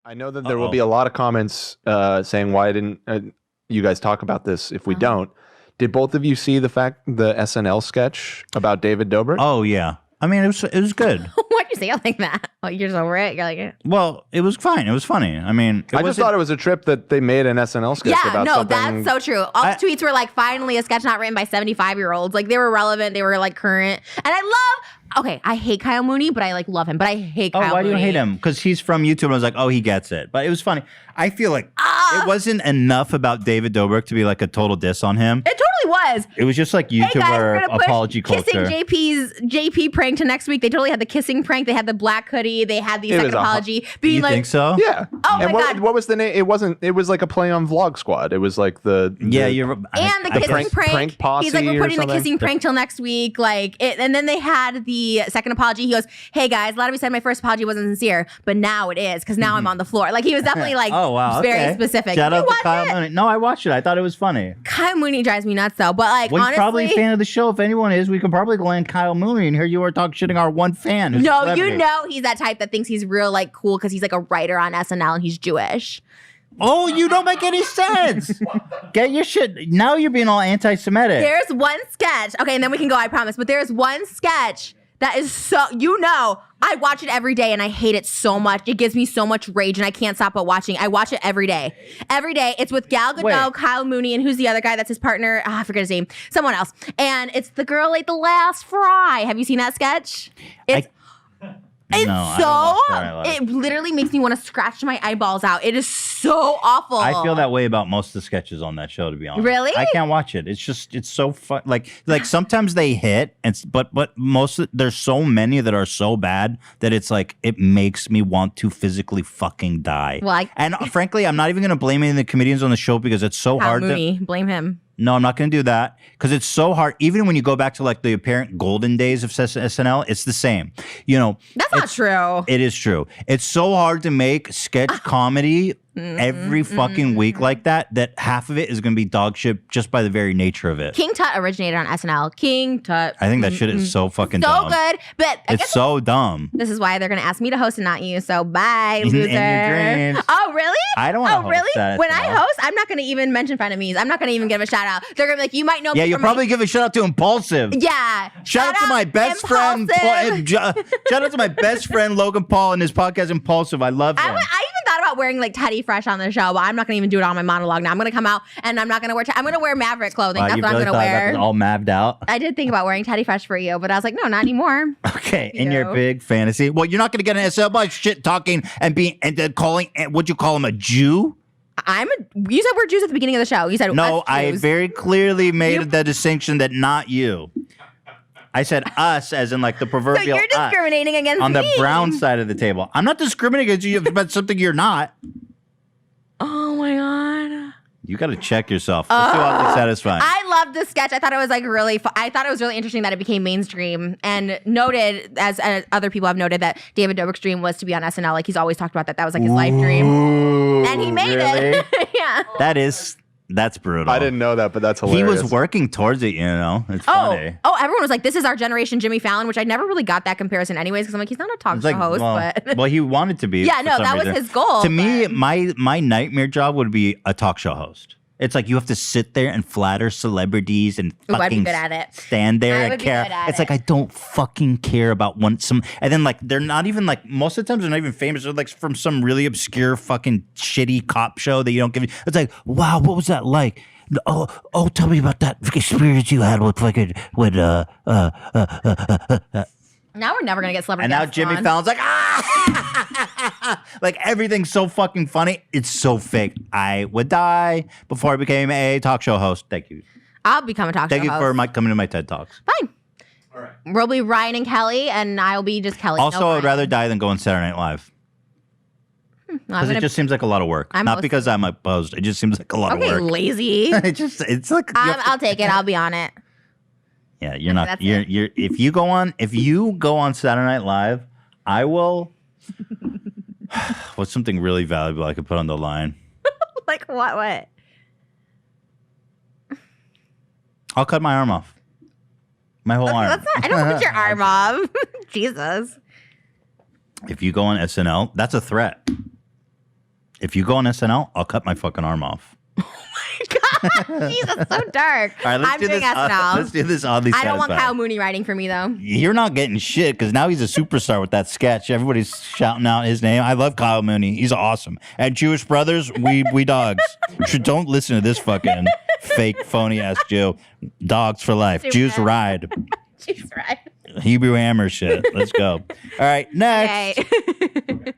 I know that there will be a lot of comments saying, why didn't you guys talk about this if we don't? Did both of you see the SNL sketch about David Dobrik? Oh, yeah. I mean, it was good. Why'd you say it like that? Oh, you're just over it? You're like, well, it was fine. It was funny. I mean, I just thought it was a trip that they made an SNL sketch about something. Yeah, no, that's so true. All the tweets were like, finally a sketch not written by 75-year-olds. Like, they were relevant. They were like current. And I hate Kyle Mooney, but I like love him. But I hate Kyle Mooney. Oh, why do you hate him? Because he's from YouTube. And I was like, oh, he gets it. But it was funny. I feel like it wasn't enough about David Dobrik to be like a total diss on him. It totally was. It was just like YouTuber apology culture. Kissing JP prank to next week. They totally had the kissing prank. They had the black hoodie. They had the second apology. You think so? Yeah. Oh and my God. What was the name? It was like a play on Vlog Squad. It was like the kissing prank posse. He's like, we're putting the something. kissing prank till next week. And then they had the second apology. He goes, hey guys, a lot of you said my first apology wasn't sincere, but now it is because now I'm on the floor. Like he was definitely like very specific. Shout out to Kyle Mooney. No, I watched it. I thought it was funny. Kyle Mooney drives me nuts though. But like honestly, he's probably a fan of the show. If anyone is, we could probably land Kyle Mooney and here you are talking shitting our one fan. No, you know he's that type that thinks he's real like cool because he's like a writer on SNL and he's Jewish. Oh, you don't make any sense. Get your shit. Now you're being all anti-Semitic. There's one sketch. Okay, and then we can go, I promise. But there's one sketch that is so, I watch it every day and I hate it so much. It gives me so much rage and I can't stop but watching. I watch it every day. Every day. It's with Gal Gadot, Kyle Mooney, and who's the other guy that's his partner? I forget his name. Someone else. And it's the girl ate the last fry. Have you seen that sketch? It literally makes me want to scratch my eyeballs out. It is so awful. I feel that way about most of the sketches on that show, to be honest. Really? I can't watch it. It's so fun. Like sometimes they hit, but there's so many that are so bad that it's like it makes me want to physically fucking die. Well, and frankly, I'm not even going to blame any of the comedians on the show because it's so hard to blame him. No, I'm not going to do that because it's so hard. Even when you go back to like the apparent golden days of SNL, it's the same. That's not true. It is true. It's so hard to make sketch comedy every fucking week like that half of it is going to be dog shit just by the very nature of it. King Tut originated on SNL. King Tut. I think that shit is so fucking dumb. So good, but it's so dumb. This is why they're going to ask me to host and not you. So bye, loser. In your dreams. Oh, really? I don't want to host really? that. When I host, I'm not going to even mention frenemies. I'm not going to even give a shout out. They're going to be like, you might know me. Yeah, you'll probably give a shout out to Impulsive. Yeah. Shout out to my best friend. Shout out to my best friend Logan Paul and his podcast Impulsive. I love him. I even thought about wearing like Teddy Fresh on the show, but I'm not going to even do it on my monologue now. I'm going to come out and I'm not going to wear I'm going to wear Maverick clothing. That's what I'm going to wear. All maved out. I did think about wearing Teddy Fresh for you, but I was like, no, not anymore. Okay, in your big fantasy. Well, you're not going to get an SL by shit talking and calling, would you call him a Jew? You said we're Jews at the beginning of the show. You said no. I very clearly made the distinction that not you. I said us as in like the proverbial. So you're discriminating against me on the brown side of the table. I'm not discriminating against you about something you're not. Oh my God. You got to check yourself. It's too oddly satisfying. I loved this sketch. I thought it was like really I thought it was really interesting that it became mainstream and noted, as other people have noted, that David Dobrik's dream was to be on SNL. Like he's always talked about that. That was like his life dream. And he made it. Yeah. That's brutal. I didn't know that, but that's hilarious. He was working towards it, It's funny. Oh, everyone was like, this is our generation Jimmy Fallon, which I never really got that comparison anyways, because I'm like, he's not a talk show host. Well, he wanted to be. Yeah, no, that was his goal. To me, my nightmare job would be a talk show host. It's like you have to sit there and flatter celebrities and fucking I'd be good at it. Stand there and care. It's like I don't fucking care about and then like they're not even like most of the times they're not even famous. They're like from some really obscure fucking shitty cop show that you don't give. It's like, wow, what was that like? Oh, tell me about that experience you had with fucking Now we're never gonna get celebrity. And now Jimmy Fallon's like, like everything's so fucking funny. It's so fake. I would die before I became a talk show host. Thank you. I'll become a talk show host. Thank you for coming to my TED Talks. Fine. All right. We'll be Ryan and Kelly, and I'll be just Kelly. Also, I would rather die than go on Saturday Night Live. Because it just seems like a lot. Of work. Not because I'm opposed. It just seems like a lot of work. Okay, lazy. It's like I'll take it. I'll be on it. Yeah, you're not. You're. If you go on Saturday Night Live, I will. What's something really valuable I could put on the line? Like what? I'll cut my arm off. My whole arm. I don't want your arm off. Jesus. If you go on SNL, that's a threat. If you go on SNL, I'll cut my fucking arm off. God, Jesus, so dark. All right, let's I'm do doing this. SNL. Let's do this oddly I don't want satisfied. Kyle Mooney writing for me though. You're not getting shit because now he's a superstar with that sketch. Everybody's shouting out his name. I love Kyle Mooney. He's awesome. At Jewish Brothers, we dogs. Don't listen to this fucking fake phony ass Jew. Dogs for life. Super Jews bad. ride. She's right. Hebrew hammer shit. Let's go. All right, next. Okay.